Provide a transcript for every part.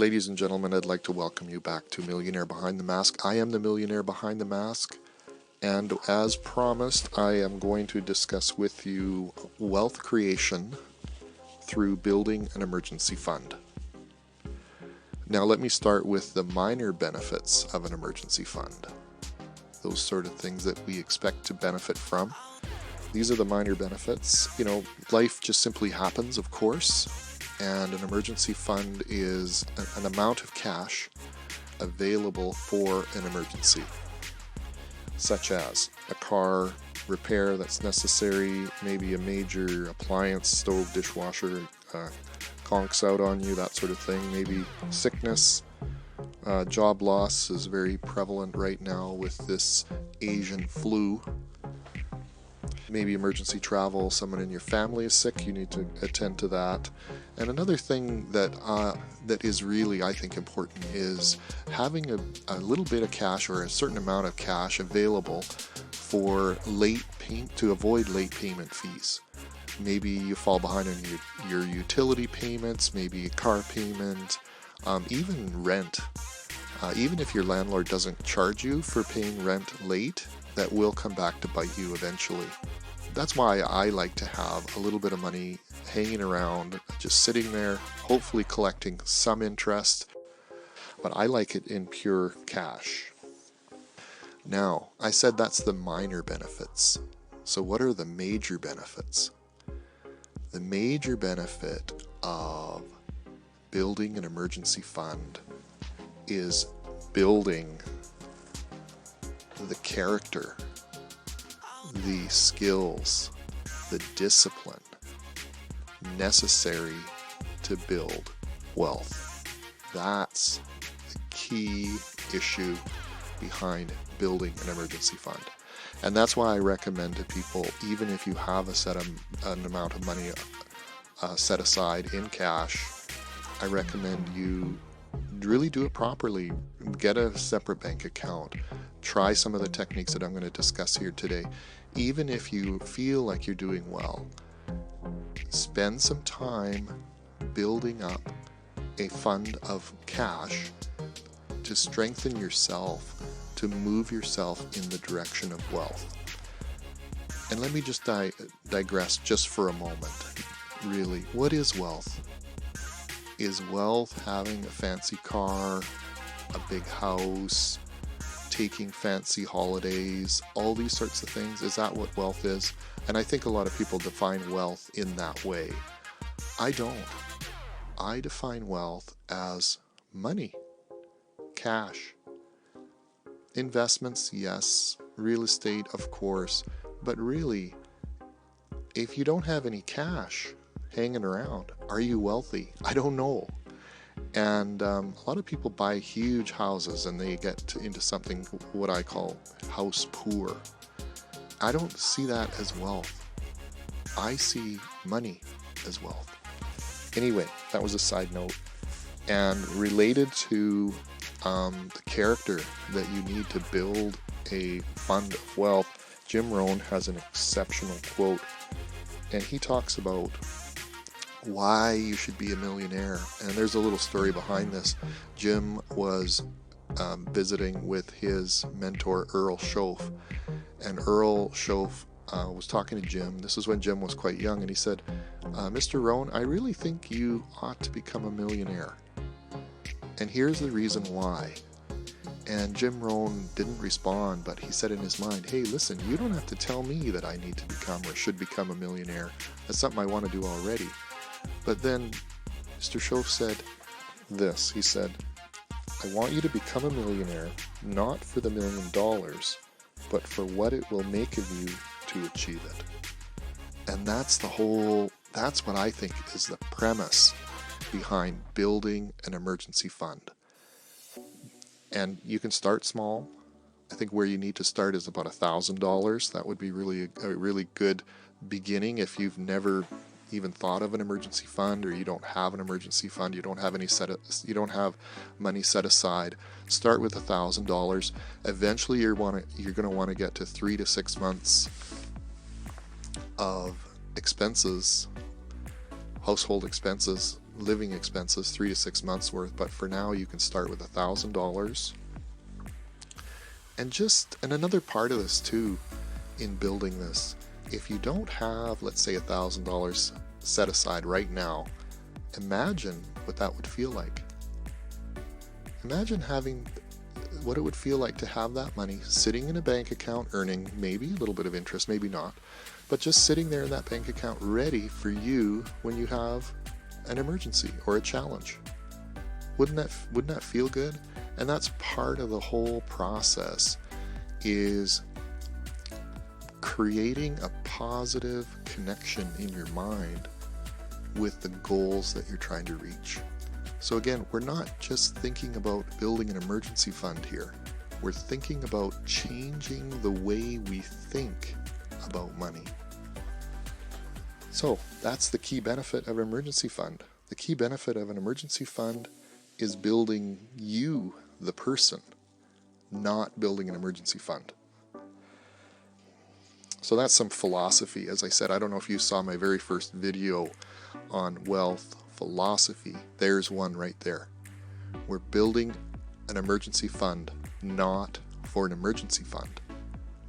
Ladies and gentlemen, I'd like to welcome you back to Millionaire Behind the Mask. I am the Millionaire Behind the Mask, and as promised, I am going to discuss with you wealth creation through building an emergency fund. Now let me start with the minor benefits of an emergency fund. Those sort of things that we expect to benefit from. These are the minor benefits. You know, life just simply happens, of course. And an emergency fund is an amount of cash available for an emergency, such as a car repair that's necessary, maybe a major appliance, stove, dishwasher conks out on you, that sort of thing, maybe sickness, job loss is very prevalent right now with this Asian flu. Maybe emergency travel, someone in your family is sick, you need to attend to that. And another thing that is really, I think, important is having a little bit of cash or a certain amount of cash available for to avoid late payment fees. Maybe you fall behind on your utility payments, maybe a car payment, even rent. Even if your landlord doesn't charge you for paying rent late, that will come back to bite you eventually. That's why I like to have a little bit of money hanging around, just sitting there, hopefully collecting some interest, but I like it in pure cash. Now, I said that's the minor benefits. So what are the major benefits? The major benefit of building an emergency fund is building the character, the skills, the discipline necessary to build wealth. That's the key issue behind building an emergency fund. And that's why I recommend to people, even if you have an amount of money set aside in cash, I recommend you really do it properly. Get a separate bank account. Try some of the techniques that I'm going to discuss here today. Even if you feel like you're doing well, spend some time building up a fund of cash to strengthen yourself, to move yourself in the direction of wealth. And let me just digress just for a moment. Really, what is wealth? Is wealth having a fancy car, a big house, taking fancy holidays, all these sorts of things? Is that what wealth is? And I think a lot of people define wealth in that way. I don't. I define wealth as money, cash, investments, yes, real estate, of course, but really, if you don't have any cash hanging around, are you wealthy? I don't know. And a lot of people buy huge houses and they get into something what I call house poor. I don't see that as wealth. I see money as wealth. Anyway, that was a side note. And related to the character that you need to build a fund of wealth, Jim Rohn has an exceptional quote, and he talks about why you should be a millionaire. And there's a little story behind this. Jim was visiting with his mentor Earl Shoaff, and Earl Shoaff was talking to Jim. This is when Jim was quite young, and he said, Mr. Rohn, I really think you ought to become a millionaire, and here's the reason why. And Jim Rohn didn't respond, but he said in his mind, hey, listen, you don't have to tell me that I need to become or should become a millionaire. That's something I want to do already. But then Mr. Shoaff said this. He said, I want you to become a millionaire, not for the $1 million, but for what it will make of you to achieve it. And that's what I think is the premise behind building an emergency fund. And you can start small. I think where you need to start is about $1,000. That would be really a really good beginning if you've never even thought of an emergency fund, or you don't have an emergency fund, you don't have money set aside. Start with $1,000. Eventually you're going to want to get to 3 to 6 months of expenses household expenses, living expenses, 3 to 6 months worth, but for now you can start with $1,000. And another part of this too, in building this, if you don't have, let's say, $1,000 set aside right now, imagine what that would feel like. Imagine having what it would feel like to have that money sitting in a bank account, earning maybe a little bit of interest, maybe not, but just sitting there in that bank account ready for you when you have an emergency or a challenge. Wouldn't that feel good? And that's part of the whole process, is creating a positive connection in your mind with the goals that you're trying to reach. So again, we're not just thinking about building an emergency fund here. We're thinking about changing the way we think about money. So that's the key benefit of an emergency fund. The key benefit of an emergency fund is building you, the person, not building an emergency fund. So that's some philosophy. As I said, I don't know if you saw my very first video on wealth philosophy. There's one right there. We're building an emergency fund, not for an emergency fund.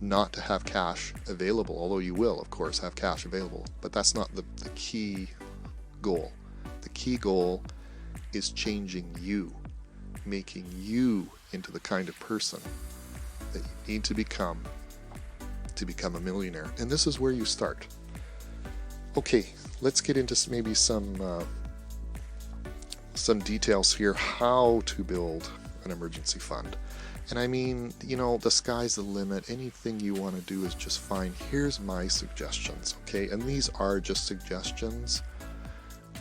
Not to have cash available, although you will, of course, have cash available. But that's not the key goal. The key goal is changing you, making you into the kind of person that you need to become a millionaire. And this is where you start. Okay, let's get into maybe some details here, how to build an emergency fund. And I mean, the sky's the limit. Anything you want to do is just fine. Here's my suggestions, okay? And these are just suggestions,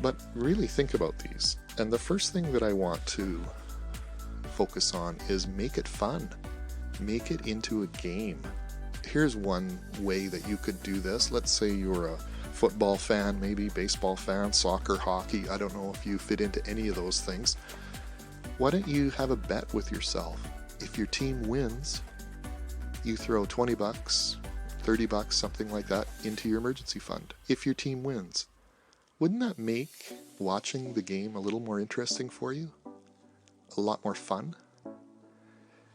but really think about these. And the first thing that I want to focus on is make it fun. Make it into a game. Here's one way that you could do this. Let's say you're a football fan, maybe baseball fan, soccer, hockey. I don't know if you fit into any of those things. Why don't you have a bet with yourself? If your team wins, you throw $20, $30, something like that, into your emergency fund. If your team wins, wouldn't that make watching the game a little more interesting for you? A lot more fun?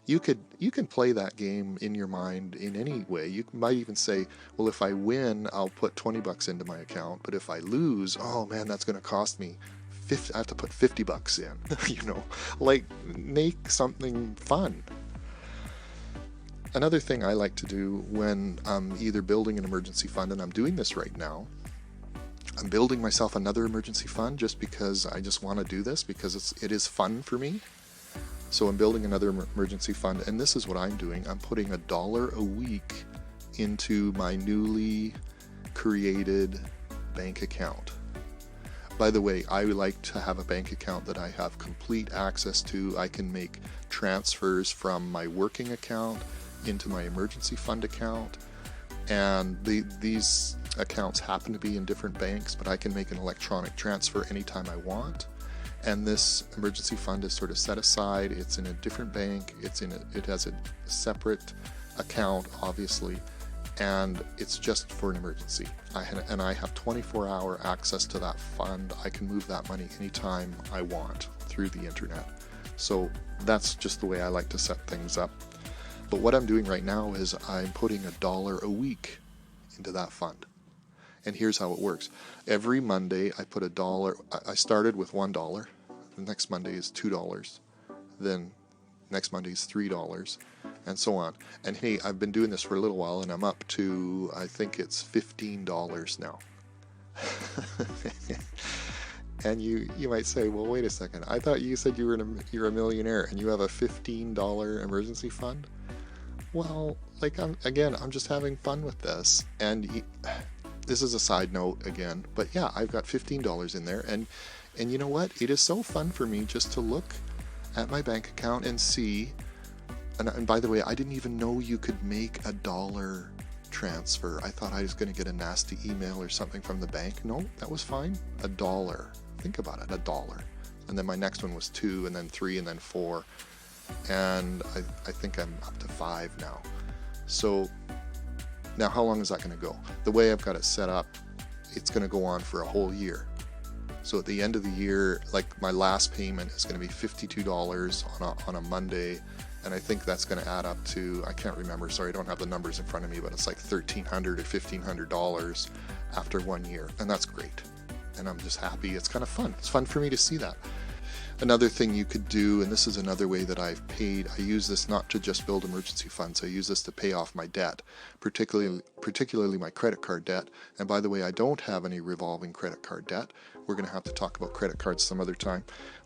You can play that game in your mind in any way. You might even say, well, if I win, I'll put $20 into my account, but if I lose, oh man, that's going to cost me I have to put $50 in. Like, make something fun. Another thing I like to do when I'm either building an emergency fund, and I'm doing this right now, I'm building myself another emergency fund just because I just want to do this, because it is fun for me. So I'm building another emergency fund, and this is what I'm doing. I'm putting $1 a week into my newly created bank account. By the way, I like to have a bank account that I have complete access to. I can make transfers from my working account into my emergency fund account, and these accounts happen to be in different banks, but I can make an electronic transfer anytime I want. And this emergency fund is sort of set aside. It's in a different bank. It has a separate account, obviously, and it's just for an emergency. I have 24-hour access to that fund. I can move that money anytime I want through the internet. So that's just the way I like to set things up. But what I'm doing right now is I'm putting $1 a week into that fund. And here's how it works. Every Monday I put $1. I started with $1. The next Monday is $2. Then next Monday is $3, and so on. And hey, I've been doing this for a little while, and I'm up to, I think it's $15 now. And you might say, well, wait a second. I thought you said you're a millionaire and you have a $15 emergency fund. Well, I'm just having fun with this, and this is a side note again, but yeah, I've got $15 in there, and you know what? It is so fun for me just to look at my bank account and see, and by the way, I didn't even know you could make $1 transfer. I thought I was going to get a nasty email or something from the bank. No, that was fine. $1. Think about it, $1. And then my next one was 2, and then 3, and then 4. And I think I'm up to 5 now. So now how long is that going to go? The way I've got it set up, it's going to go on for a whole year. So at the end of the year, like my last payment is going to be $52 on a Monday, and I think that's going to add up to, I can't remember, sorry, I don't have the numbers in front of me, but it's like $1,300 or $1,500 after 1 year, and that's great. And I'm just happy. It's kind of fun. It's fun for me to see that. Another thing you could do, and this is another way that I've paid, I use this not to just build emergency funds, I use this to pay off my debt, particularly my credit card debt. And by the way, I don't have any revolving credit card debt. We're going to have to talk about credit cards some other time.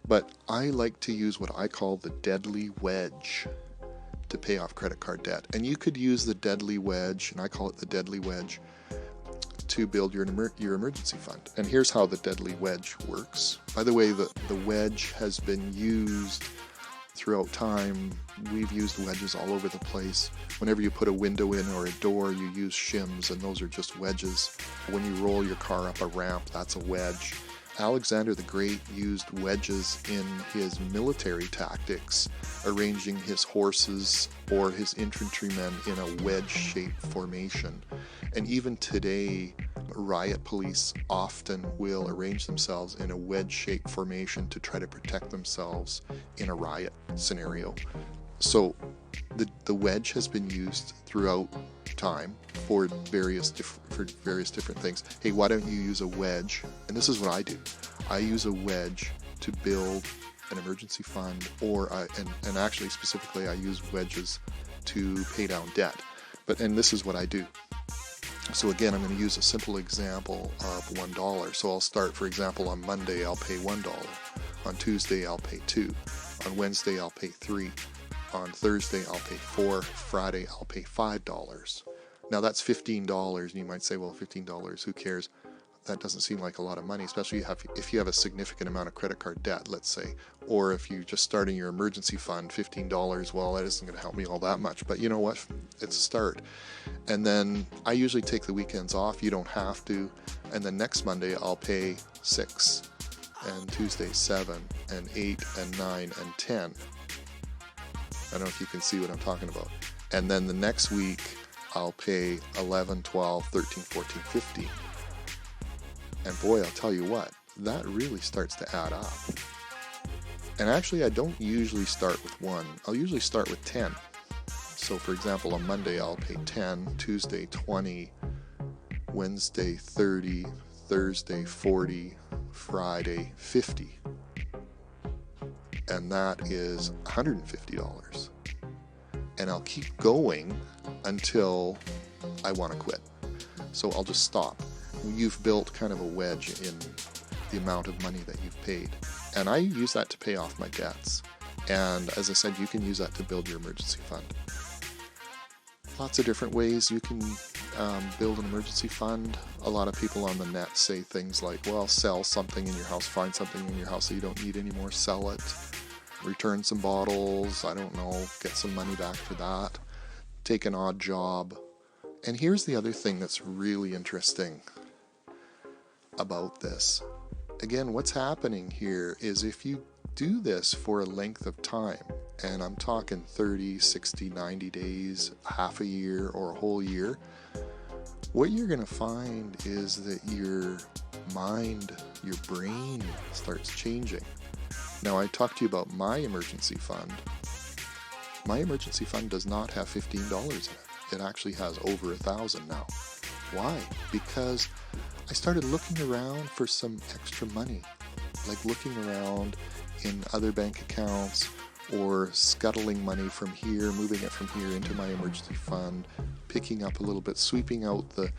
But I like to use what I call the deadly wedge to pay off credit card debt. And you could use the deadly wedge, and I call it the deadly wedge, to build your emergency fund. And here's how the deadly wedge works. By the way, the wedge has been used throughout time. We've used wedges all over the place. Whenever you put a window in or a door, you use shims, and those are just wedges. When you roll your car up a ramp, that's a wedge. Alexander the Great used wedges in his military tactics, arranging his horses or his infantrymen in a wedge-shaped formation. And even today, riot police often will arrange themselves in a wedge-shaped formation to try to protect themselves in a riot scenario. So the wedge has been used throughout time for various different things. Hey, why don't you use a wedge? And this is what I do. I use a wedge to build an emergency fund, and actually specifically I use wedges to pay down debt. And this is what I do. So again, I'm going to use a simple example of $1. So I'll start, for example, on Monday I'll pay $1. On Tuesday I'll pay $2. On Wednesday I'll pay $3. On Thursday I'll pay $4. Friday I'll pay $5. Now that's $15, and you might say, well, $15, who cares? That doesn't seem like a lot of money, especially if you have a significant amount of credit card debt, let's say, or if you're just starting your emergency fund, $15, well, that isn't going to help me all that much, but you know what? It's a start. And then I usually take the weekends off. You don't have to. And then next Monday I'll pay $6, and Tuesday $7, and $8, and $9, and $10. I don't know if you can see what I'm talking about. And then the next week I'll pay $11, $12, $13, $14, $15. And boy, I'll tell you what, that really starts to add up. And actually, I don't usually start with 1. I'll usually start with 10. So for example, on Monday I'll pay 10, Tuesday 20, Wednesday 30, Thursday 40, Friday 50. And that is $150. And I'll keep going until I want to quit. So I'll just stop. You've built kind of a wedge in the amount of money that you've paid. And I use that to pay off my debts. And as I said, you can use that to build your emergency fund. Lots of different ways you can build an emergency fund. A lot of people on the net say things like, well, sell something in your house, find something in your house that you don't need anymore, sell it, return some bottles, I don't know, get some money back for that, take an odd job. And here's the other thing that's really interesting about this. Again, what's happening here is if you do this for a length of time, and I'm talking 30, 60, 90 days, half a year, or a whole year, what you're going to find is that your mind, your brain starts changing. Now, I talked to you about my emergency fund. My emergency fund does not have $15 in it. It actually has over 1,000 now. Why? Because I started looking around for some extra money, like looking around in other bank accounts or scuttling money from here, moving it from here into my emergency fund, picking up a little bit, sweeping out the,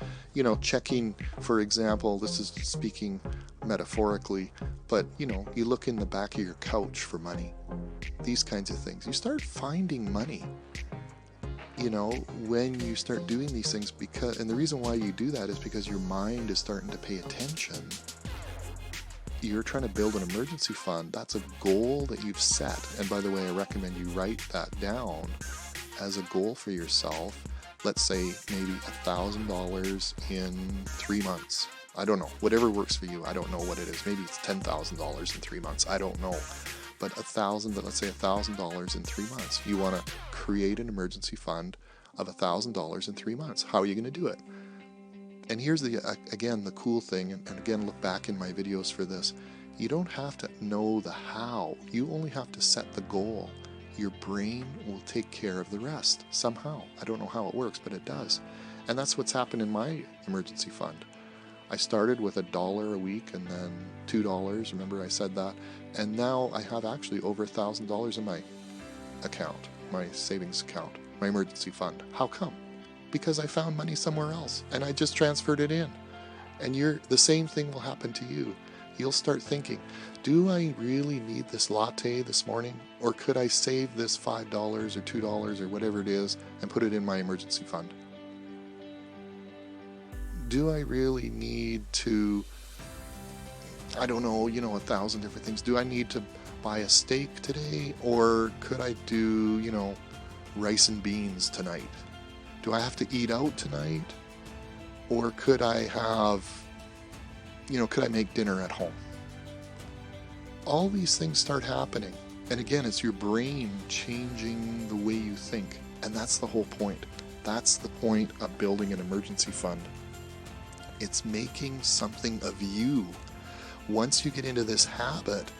checking, for example, this is speaking metaphorically, but, you look in the back of your couch for money, these kinds of things. You start finding money, when you start doing these things, and the reason why you do that is because your mind is starting to pay attention. You're trying to build an emergency fund. That's a goal that you've set. And by the way, I recommend you write that down as a goal for yourself. Let's say maybe $1,000 in 3 months. I don't know. Whatever works for you. I don't know what it is. Maybe it's $10,000 in 3 months. I don't know. But let's say $1,000 in 3 months. You want to create an emergency fund of $1,000 in 3 months. How are you going to do it? And here's again, the cool thing, and again, look back in my videos for this. You don't have to know the how. You only have to set the goal. Your brain will take care of the rest somehow. I don't know how it works, but it does. And that's what's happened in my emergency fund. I started with $1 a week and then $2. Remember I said that? And now I have actually over $1,000 in my account, my savings account, my emergency fund. How come? Because I found money somewhere else and I just transferred it in. And the same thing will happen to you. You'll start thinking, do I really need this latte this morning? Or could I save this $5 or $2 or whatever it is and put it in my emergency fund? Do I really need to, I don't know, 1,000 different things. Do I need to buy a steak today? Or could I do, rice and beans tonight? Do I have to eat out tonight? Or could I have, could I make dinner at home? All these things start happening. And again, it's your brain changing the way you think. And that's the whole point. That's the point of building an emergency fund. It's making something of you. Once you get into this habit,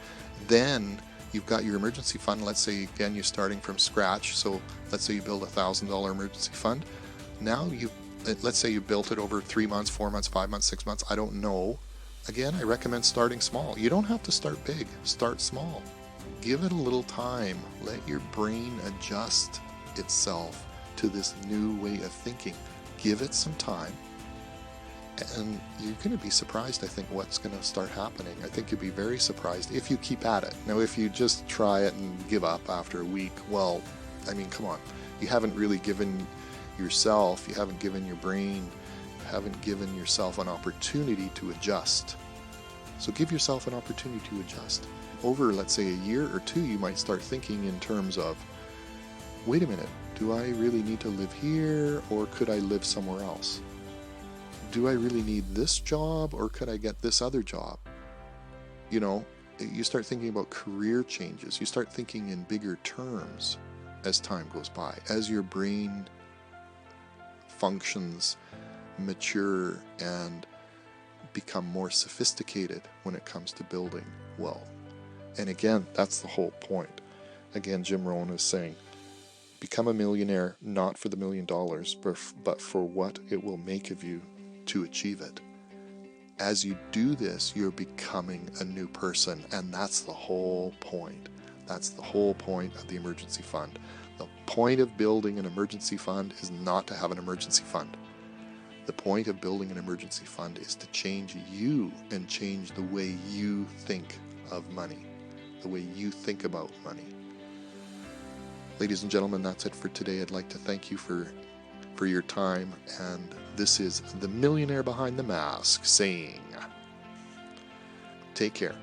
then you've got your emergency fund. Let's say, again, you're starting from scratch. So let's say you build a $1,000 emergency fund. Now let's say you built it over 3 months, 4 months, 5 months, 6 months. I don't know. Again, I recommend starting small. You don't have to start big. Start small. Give it a little time. Let your brain adjust itself to this new way of thinking. Give it some time. And you're going to be surprised, I think, what's going to start happening. I think you'll be very surprised if you keep at it. Now, if you just try it and give up after a week, well, I mean, come on. You haven't really given yourself, you haven't given your brain, you haven't given yourself an opportunity to adjust. So give yourself an opportunity to adjust. Over, let's say, a year or two, you might start thinking in terms of, wait a minute, do I really need to live here, or could I live somewhere else? Do I really need this job, or could I get this other job? You start thinking about career changes. You start thinking in bigger terms as time goes by, as your brain functions, mature, and become more sophisticated when it comes to building wealth. And again, that's the whole point. Again, Jim Rohn is saying, become a millionaire not for the $1 million, but for what it will make of you to achieve it. As you do this, you're becoming a new person, and that's the whole point. That's the whole point of the emergency fund. The point of building an emergency fund is not to have an emergency fund. The point of building an emergency fund is to change you and change the way you think of money, the way you think about money. Ladies and gentlemen, that's it for today. I'd like to thank you for your time, and this is the Millionaire Behind the Mask saying, take care.